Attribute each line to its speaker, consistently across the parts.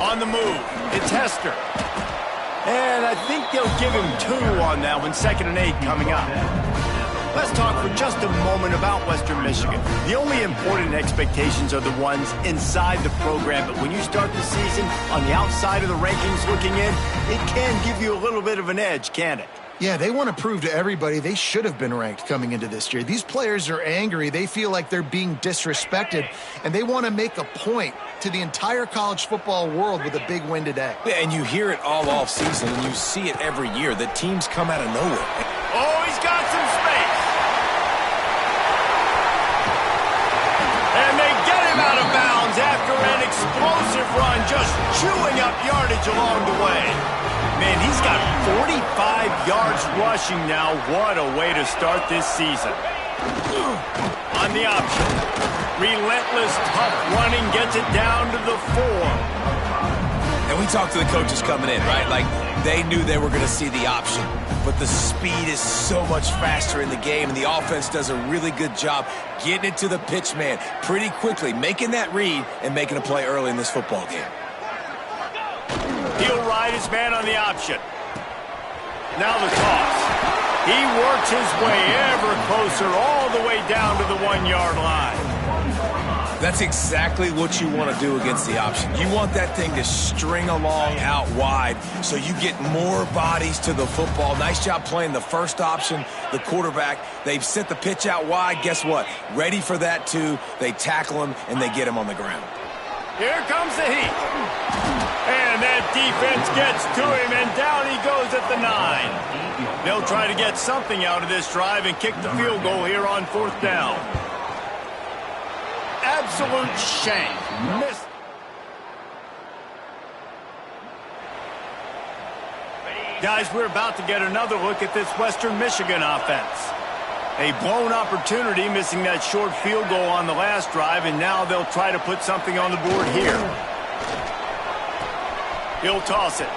Speaker 1: On the move, it's Hester. And I think they'll give him 2 on that one, 2nd and 8 coming up. Let's talk for just a moment about Western Michigan. The only important expectations are the ones inside the program, but when you start the season on the outside of the rankings looking in, it can give you a little bit of an edge, can't it?
Speaker 2: Yeah, they want to prove to everybody they should have been ranked coming into this year. These players are angry. They feel like they're being disrespected, and they want to make a point to the entire college football world with a big win today.
Speaker 3: Yeah, and you hear it all off season, and you see it every year. The teams come out of nowhere.
Speaker 1: Oh, he's got some space. And they get him out of bounds after an explosive run, just chewing up yardage along the way. Man, he's got 45 yards rushing now. What a way to start this season. On the option. Relentless, tough running, gets it down to the 4.
Speaker 3: And we talked to the coaches coming in, right? Like, they knew they were going to see the option. But the speed is so much faster in the game, and the offense does a really good job getting it to the pitch man pretty quickly, making that read and making a play early in this football game.
Speaker 1: He'll ride his man on the option. Now the toss. He works his way ever closer all the way down to the 1-yard line.
Speaker 3: That's exactly what you want to do against the option. You want that thing to string along out wide so you get more bodies to the football. Nice job playing the first option, the quarterback. They've sent the pitch out wide. Guess what? Ready for that too. They tackle him, and they get him on the ground.
Speaker 1: Here comes the heat. And that defense gets to him, and down he goes at the 9. They'll try to get something out of this drive and kick the field goal here on 4th down. Absolute shame. Missed. Guys, we're about to get another look at this Western Michigan offense. A blown opportunity, missing that short field goal on the last drive, and now they'll try to put something on the board here. He'll toss it.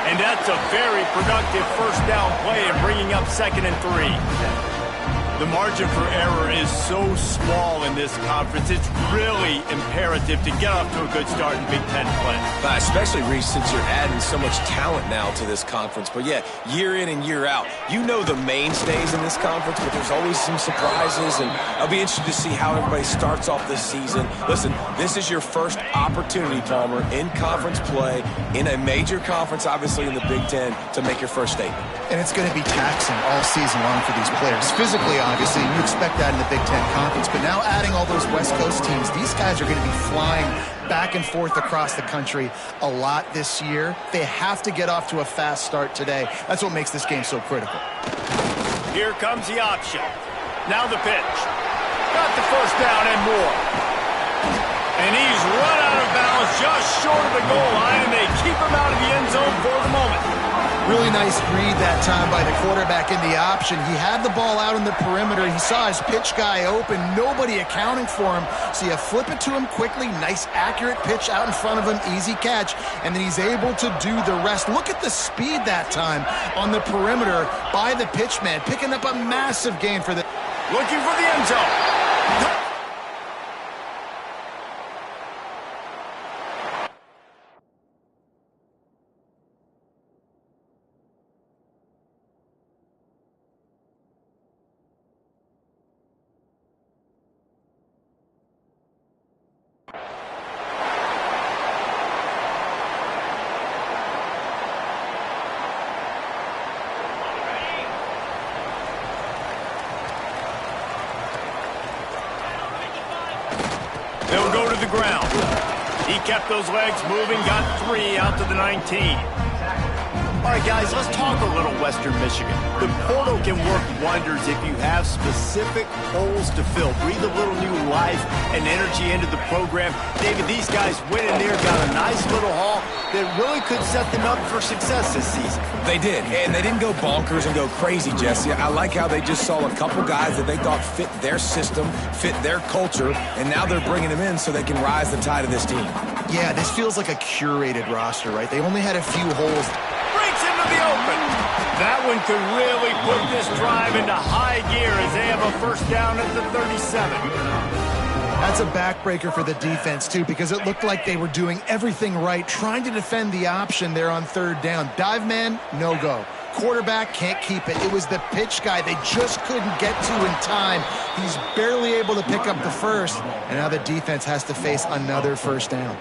Speaker 1: And that's a very productive first down play and bringing up 2nd and 3. The margin for error is so small in this conference. It's really imperative to get off to a good start in Big Ten play.
Speaker 3: Especially, Reese, since you're adding so much talent now to this conference. But, yeah, year in and year out, you know the mainstays in this conference, but there's always some surprises, and I'll be interested to see how everybody starts off this season. Listen, this is your first opportunity, Palmer, in conference play, in a major conference, obviously in the Big Ten, to make your first statement.
Speaker 2: And it's going to be taxing all season long for these players. Physically, obviously, you expect that in the Big Ten Conference, but now adding all those West Coast teams, these guys are going to be flying back and forth across the country a lot this year. They have to get off to a fast start today. That's what makes this game so critical.
Speaker 1: Here comes the option. Now the pitch. Got the first down and more. And he's run out of bounds just short of the goal line, and they keep him out of the end zone for the moment.
Speaker 2: Really nice read that time by the quarterback in the option. He had the ball out in the perimeter. He saw his pitch guy open, nobody accounting for him. So you flip it to him quickly, nice accurate pitch out in front of him, easy catch, and then he's able to do the rest. Look at the speed that time on the perimeter by the pitch man, picking up a massive gain for the...
Speaker 1: Looking for the end zone. They'll go to the ground. He kept those legs moving, got 3 out to the 19. All right, guys, let's talk a little Western Michigan. The portal can work wonders if you have specific holes to fill. Breathe a little new life and energy into the program. David, these guys went in there, got a nice little haul that really could set them up for success this season.
Speaker 3: They did, and they didn't go bonkers and go crazy, Jesse. I like how they just saw a couple guys that they thought fit their system, fit their culture, and now they're bringing them in so they can rise the tide of this team.
Speaker 2: Yeah, this feels like a curated roster, right? They only had a few holes.
Speaker 1: Into the open. That one could really put this drive into high gear as they have a first down at the 37.
Speaker 2: That's a backbreaker for the defense, too, because it looked like they were doing everything right, trying to defend the option there on third down. Dive man, no go. Quarterback can't keep it. It was the pitch guy they just couldn't get to in time. He's barely able to pick up the first, and now the defense has to face another first down.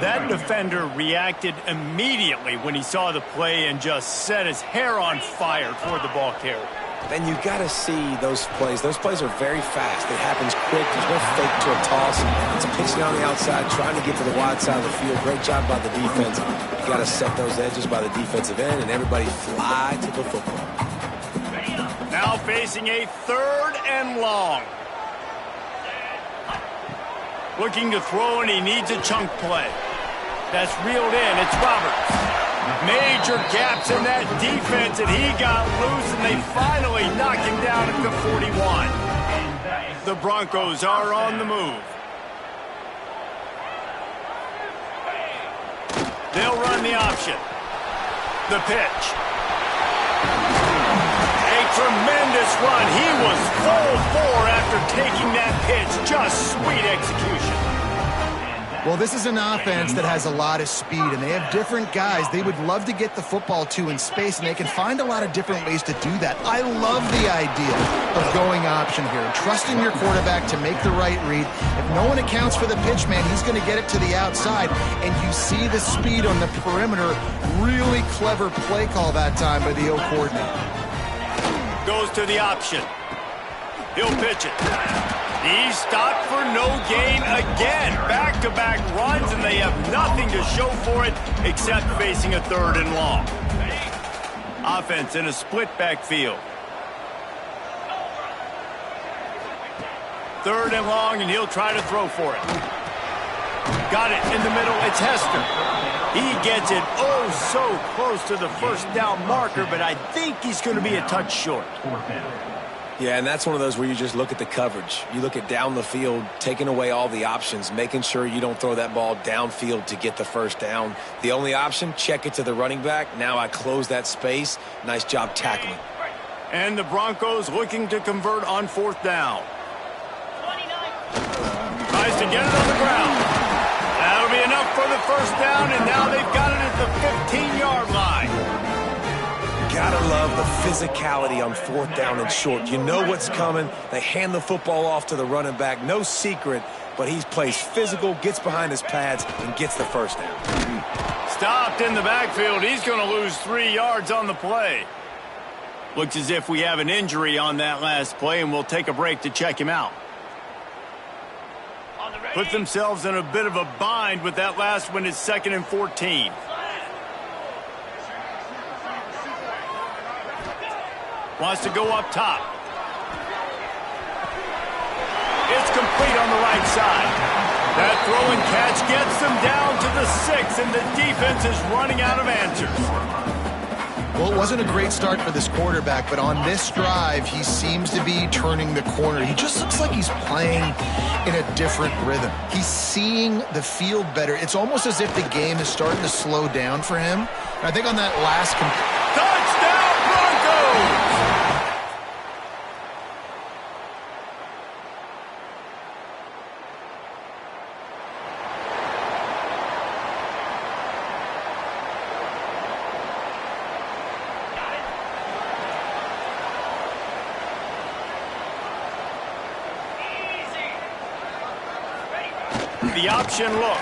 Speaker 1: That defender reacted immediately when he saw the play and just set his hair on fire toward the ball carrier.
Speaker 3: And you got to see those plays. Those plays are very fast. It happens quick. There's no fake to a toss. It's a pitch down the outside, trying to get to the wide side of the field. Great job by the defense. You got to set those edges by the defensive end, and everybody fly to the football.
Speaker 1: Now facing a 3rd and long. Looking to throw, and he needs a chunk play. That's reeled in. It's Roberts. Major gaps in that defense, and he got loose, and they finally knock him down at the 41. The Broncos are on the move. They'll run the option. The pitch. A tremendous run. He was full bore after taking that pitch. Just sweet execution.
Speaker 2: Well, this is an offense that has a lot of speed, and they have different guys they would love to get the football to in space, and they can find a lot of different ways to do that. I love the idea of going option here and trusting your quarterback to make the right read. If no one accounts for the pitch, man, he's going to get it to the outside, and you see the speed on the perimeter. Really clever play call that time by the O coordinator.
Speaker 1: Goes to the option. He'll pitch it. He's stopped for no gain again. Back-to-back runs, and they have nothing to show for it except facing a 3rd and long. Offense in a split backfield. 3rd and long, and he'll try to throw for it. Got it in the middle. It's Hester. He gets it oh so close to the first down marker, but I think he's going to be a touch short.
Speaker 3: Yeah, and that's one of those where you just look at the coverage. You look at down the field, taking away all the options, making sure you don't throw that ball downfield to get the first down. The only option, check it to the running back. Now I close that space. Nice job tackling.
Speaker 1: And the Broncos looking to convert on 4th down. Tries to get it on the ground. That'll be enough for the first down, and now they've got it at the 15-yard line.
Speaker 3: Gotta love the physicality on 4th down and short. You know what's coming. They hand the football off to the running back. No secret, but he plays physical, gets behind his pads, and gets the first down.
Speaker 1: Stopped in the backfield. He's going to lose 3 yards on the play. Looks as if we have an injury on that last play, and we'll take a break to check him out. Put themselves in a bit of a bind with that last one. It's 2nd and 14. Wants to go up top. It's complete on the right side. That throw and catch gets them down to the 6, and the defense is running out of answers.
Speaker 2: Well, it wasn't a great start for this quarterback, but on this drive, he seems to be turning the corner. He just looks like he's playing in a different rhythm. He's seeing the field better. It's almost as if the game is starting to slow down for him. And I think on that last...
Speaker 1: Touchdown, Broncos! The option look.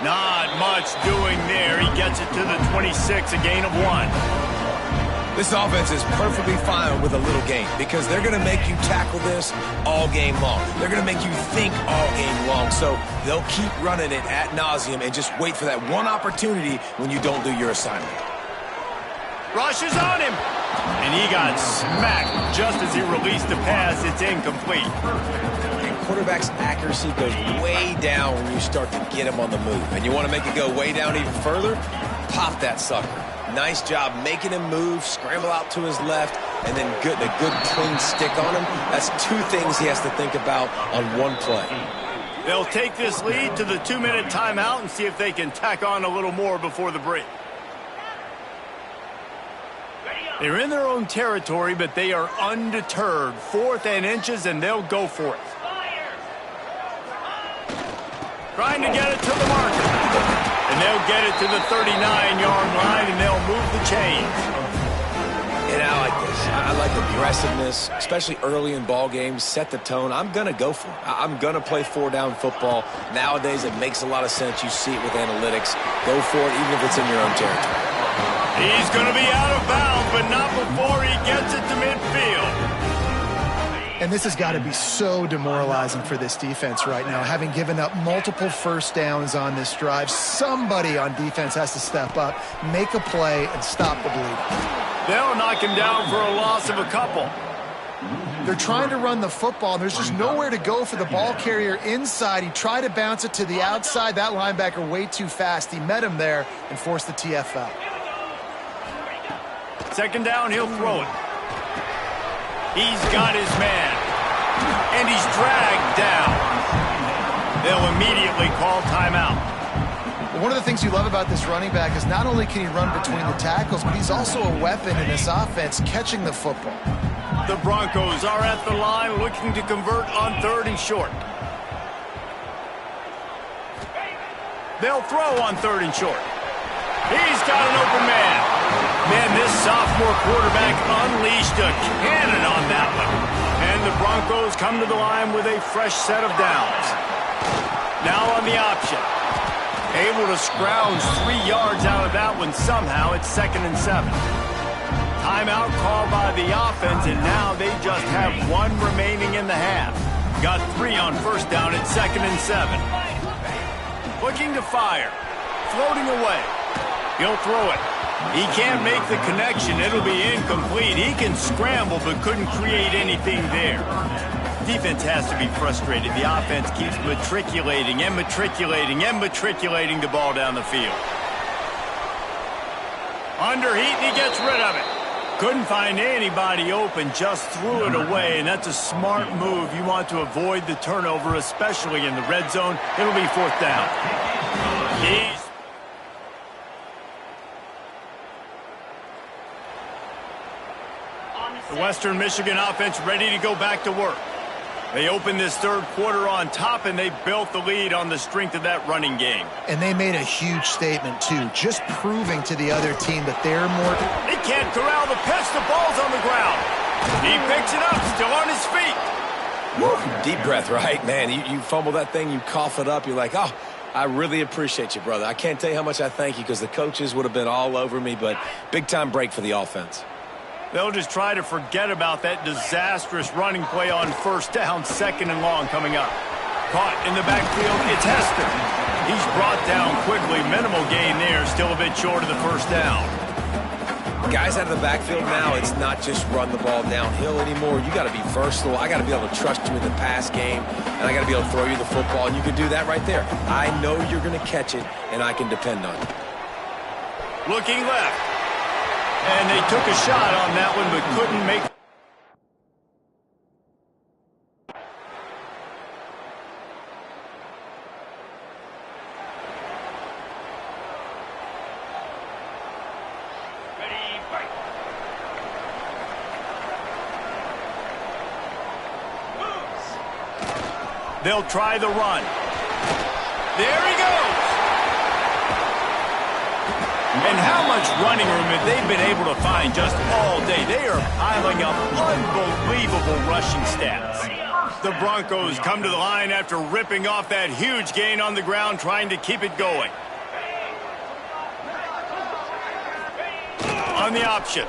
Speaker 1: Not much doing there. He gets it to the 26, a gain of 1.
Speaker 3: This offense is perfectly fine with a little gain because they're going to make you tackle this all game long. They're going to make you think all game long. So they'll keep running it ad nauseum and just wait for that one opportunity when you don't do your assignment.
Speaker 1: Rushes on him. And he got smacked just as he released the pass. It's incomplete.
Speaker 3: Quarterback's accuracy goes way down when you start to get him on the move. And you want to make it go way down even further? Pop that sucker. Nice job making him move, scramble out to his left, and then a good clean stick on him. That's 2 things he has to think about on one play.
Speaker 1: They'll take this lead to the 2-minute timeout and see if they can tack on a little more before the break. They're in their own territory, but they are undeterred. 4th and inches, and they'll go for it. trying to get it to the marker. And they'll get it to the 39-yard line, and they'll move the chains.
Speaker 3: And I like this. I like aggressiveness, especially early in ball games. Set the tone. I'm going to go for it. I'm going to play four-down football. Nowadays, it makes a lot of sense. You see it with analytics. Go for it, even if it's in your own territory.
Speaker 1: He's going to be out of bounds, but not before he gets it to midfield.
Speaker 2: And this has got to be so demoralizing for this defense right now. Having given up multiple first downs on this drive, somebody on defense has to step up, make a play, and stop the bleeding.
Speaker 1: They'll knock him down for a loss of a couple.
Speaker 2: They're trying to run the football, and there's just nowhere to go for the ball carrier inside. He tried to bounce it to the outside. That linebacker way too fast. He met him there and forced the TFL.
Speaker 1: Second down, he'll throw it. He's got his man, and he's dragged down. They'll immediately call timeout.
Speaker 2: One of the things you love about this running back is not only can he run between the tackles, but he's also a weapon in this offense, catching the football.
Speaker 1: The Broncos are at the line looking to convert on 3rd and short. They'll throw on 3rd and short. He's got an open man. Man, this sophomore quarterback unleashed a cannon on that one. And the Broncos come to the line with a fresh set of downs. Now on the option. Able to scrounge 3 yards out of that one somehow. It's 2nd and 7. Timeout called by the offense, and now they just have 1 remaining in the half. Got 3 on first down at 2nd and 7. Looking to fire. Floating away. He'll throw it. He can't make the connection. It'll be incomplete. He can scramble, but couldn't create anything there. Defense has to be frustrated. The offense keeps matriculating and matriculating and matriculating the ball down the field. Under heat, and he gets rid of it. Couldn't find anybody open, just threw it away, and that's a smart move. You want to avoid the turnover, especially in the red zone. It'll be 4th down. The Western Michigan offense ready to go back to work. They opened this 3rd quarter on top, and they built the lead on the strength of that running game.
Speaker 2: And they made a huge statement, too, just proving to the other team that they're more...
Speaker 1: He can't corral the pitch. The ball's on the ground. He picks it up, still on his feet.
Speaker 3: Woo. Deep breath, right? Man, you fumble that thing, you cough it up, you're like, oh, I really appreciate you, brother. I can't tell you how much I thank you because the coaches would have been all over me, but big-time break for the offense.
Speaker 1: They'll just try to forget about that disastrous running play on first down, 2nd and long coming up. Caught in the backfield, it's Hester. He's brought down quickly. Minimal gain there, still a bit short of the first down.
Speaker 3: Guys out of the backfield now, it's not just run the ball downhill anymore. You got to be versatile. I got to be able to trust you in the pass game, and I got to be able to throw you the football, and you can do that right there. I know you're going to catch it, and I can depend on you.
Speaker 1: Looking left. And they took a shot on that one, but couldn't make. Ready, fight. Moves. They'll try the run. There he goes. And how much running room have they been able to find just all day? They are piling up unbelievable rushing stats. The Broncos come to the line after ripping off that huge gain on the ground, trying to keep it going. On the option.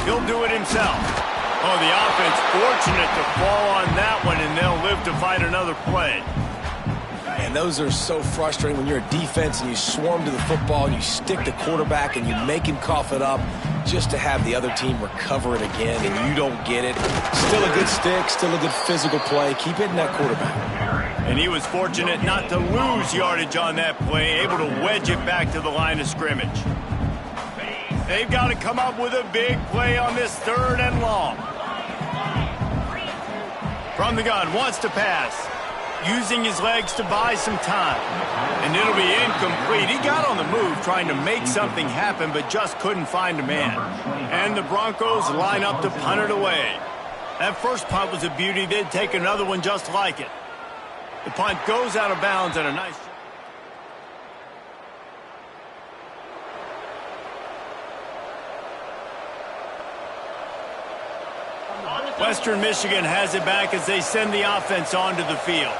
Speaker 1: He'll do it himself. Oh, the offense fortunate to fall on that one, and they'll live to fight another play.
Speaker 3: And those are so frustrating when you're a defense and you swarm to the football and you stick the quarterback and you make him cough it up just to have the other team recover it again and you don't get it. Still a good stick, still a good physical play. Keep hitting that quarterback.
Speaker 1: And he was fortunate not to lose yardage on that play, able to wedge it back to the line of scrimmage. They've got to come up with a big play on this 3rd and long. From the gun, wants to pass. Using his legs to buy some time. And it'll be incomplete. He got on the move trying to make something happen, but just couldn't find a man. And the Broncos line up to punt it away. That first punt was a beauty. They'd take another one just like it. The punt goes out of bounds and a nice... Western Michigan has it back as they send the offense onto the field.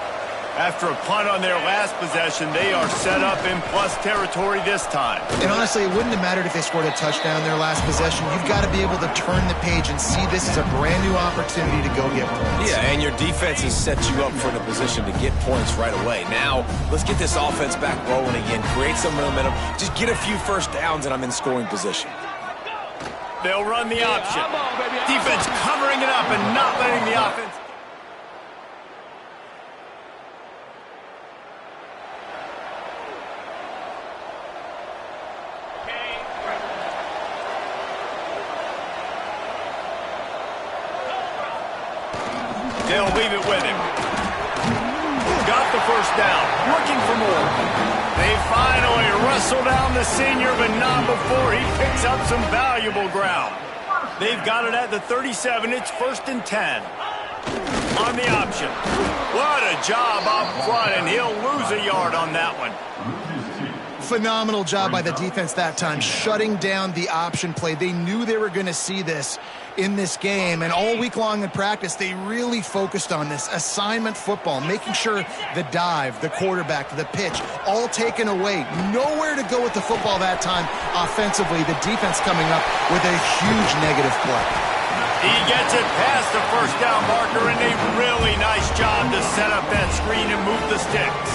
Speaker 1: After a punt on their last possession, they are set up in plus territory this time.
Speaker 2: And honestly, it wouldn't have mattered if they scored a touchdown their last possession. You've got to be able to turn the page and see this as a brand new opportunity to go get points.
Speaker 3: Yeah, and your defense has set you up for the position to get points right away. Now, let's get this offense back rolling again, create some momentum, just get a few first downs, and I'm in scoring position.
Speaker 1: They'll run the option. Defense covering it up and not letting the offense. They'll leave it with him. Got the first down. Looking for more. They finally wrestle down the senior, but not before he picks up some valuable ground. They've got it at the 37. It's 1st and 10. On the option. What a job up front, and he'll lose a yard on that one.
Speaker 2: Phenomenal job by the defense that time, shutting down the option play. They knew they were going to see this in this game, and all week long in practice, they really focused on this assignment football, making sure the dive, the quarterback, the pitch, all taken away. Nowhere to go with the football that time offensively. The defense coming up with a huge negative play.
Speaker 1: He gets it past the first down marker, and a really nice job to set up that screen and move the sticks.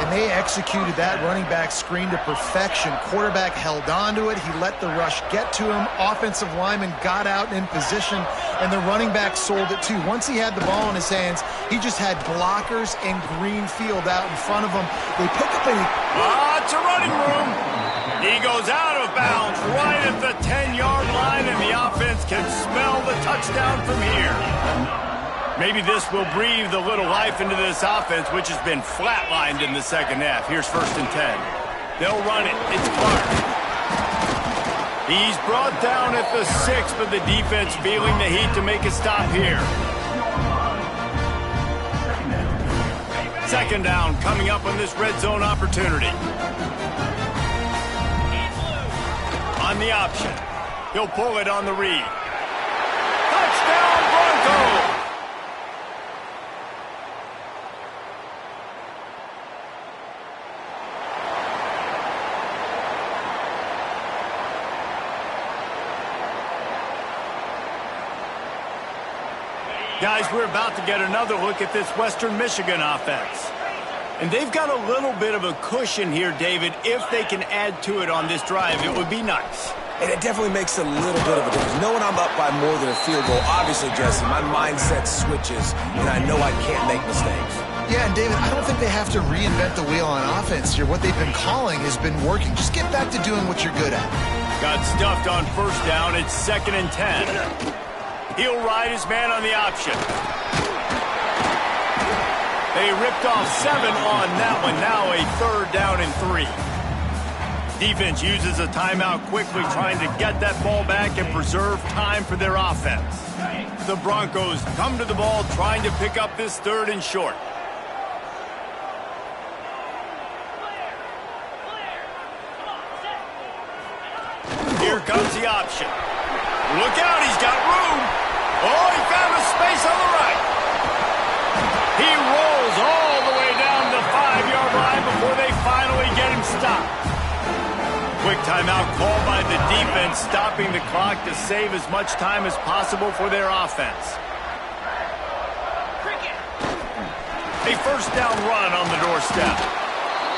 Speaker 2: And they executed that running back screen to perfection. Quarterback held on to it. He let the rush get to him. Offensive lineman got out in position, and the running back sold it too. Once he had the ball in his hands, he just had blockers and green field out in front of him. They pick up a...
Speaker 1: It's a running room. He goes out of bounds right at the 10-yard line, and the offense can smell the touchdown from here. Maybe this will breathe a little life into this offense, which has been flatlined in the second half. Here's 1st and 10. They'll run it. It's Clark. He's brought down at the 6, but the defense feeling the heat to make a stop here. 2nd down coming up on this red zone opportunity. On the option. He'll pull it on the read. Touchdown, Broncos! Guys, we're about to get another look at this Western Michigan offense. And they've got a little bit of a cushion here, David. If they can add to it on this drive, it would be nice.
Speaker 3: And it definitely makes a little bit of a difference. Knowing I'm up by more than a field goal, obviously, Jesse, my mindset switches, and I know I can't make mistakes.
Speaker 2: Yeah, and David, I don't think they have to reinvent the wheel on offense here. What they've been calling has been working. Just get back to doing what you're good at.
Speaker 1: Got stuffed on 1st down. It's 2nd and 10. He'll ride his man on the option. They ripped off 7 on that one. Now a 3rd down and 3. Defense uses a timeout quickly, trying to get that ball back and preserve time for their offense. The Broncos come to the ball, trying to pick up this 3rd and short. Here comes the option. Look out, he's got room. Oh, he found a space on the right. He rolls all the way down the 5-yard line before they finally get him stopped. Quick timeout called by the defense, stopping the clock to save as much time as possible for their offense. A 1st down run on the doorstep.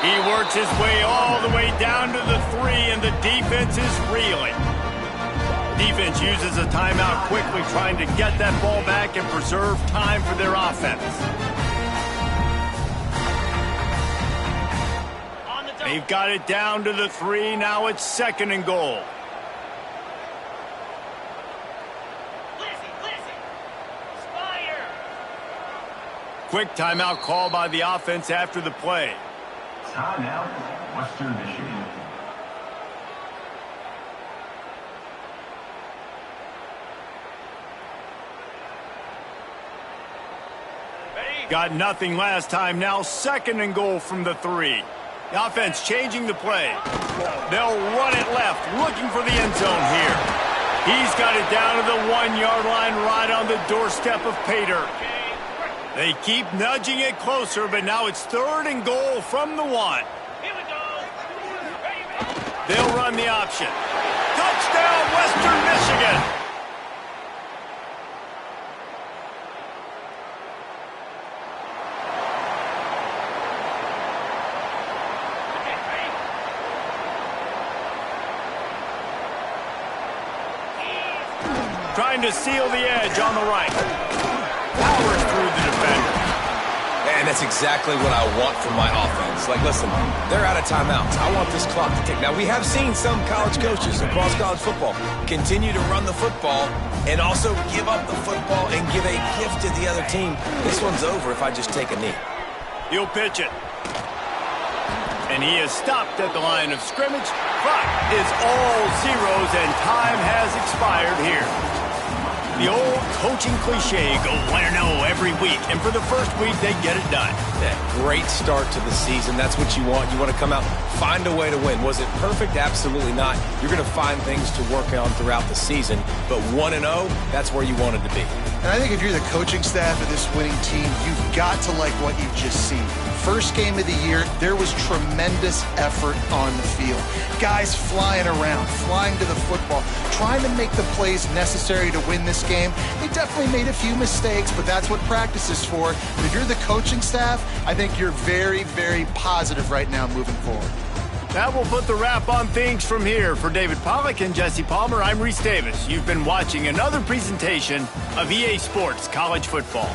Speaker 1: He works his way all the way down to the 3, and the defense is reeling. Defense uses a timeout quickly, trying to get that ball back and preserve time for their offense. They've got it down to the 3. Now it's 2nd and goal. Quick timeout call by the offense after the play.
Speaker 4: Timeout, Western Michigan.
Speaker 1: Got nothing last time. Now 2nd and goal from the 3. The offense changing the play. They'll run it left, looking for the end zone here. He's got it down to the 1-yard line right on the doorstep of Pater. They keep nudging it closer, but now it's 3rd and goal from the 1. They'll run the option. Touchdown, Western Michigan! Trying to seal the edge on the right. Powers through the defender.
Speaker 3: And that's exactly what I want from my offense. Like, listen, they're out of timeouts. I want this clock to tick. Now, we have seen some college coaches across college football continue to run the football and also give up the football and give a gift to the other team. This one's over if I just take a knee.
Speaker 1: He'll pitch it. And he is stopped at the line of scrimmage. Clock is all zeros, and time has expired here. The old coaching cliche, go 1-0 every week. And for the first week, they get it done.
Speaker 3: Yeah, great start to the season. That's what you want. You want to come out, find a way to win. Was it perfect? Absolutely not. You're going to find things to work on throughout the season. But 1-0, that's where you wanted to be.
Speaker 2: And I think if you're the coaching staff of this winning team, you've got to like what you've just seen. First game of the year, there was tremendous effort on the field. Guys flying around, flying to the football, trying to make the plays necessary to win this game. They definitely made a few mistakes, but that's what practice is for. But if you're the coaching staff, I think you're very, very positive right now moving forward.
Speaker 1: That will put the wrap on things from here. For David Pollack and Jesse Palmer, I'm Reese Davis. You've been watching another presentation of EA Sports College Football.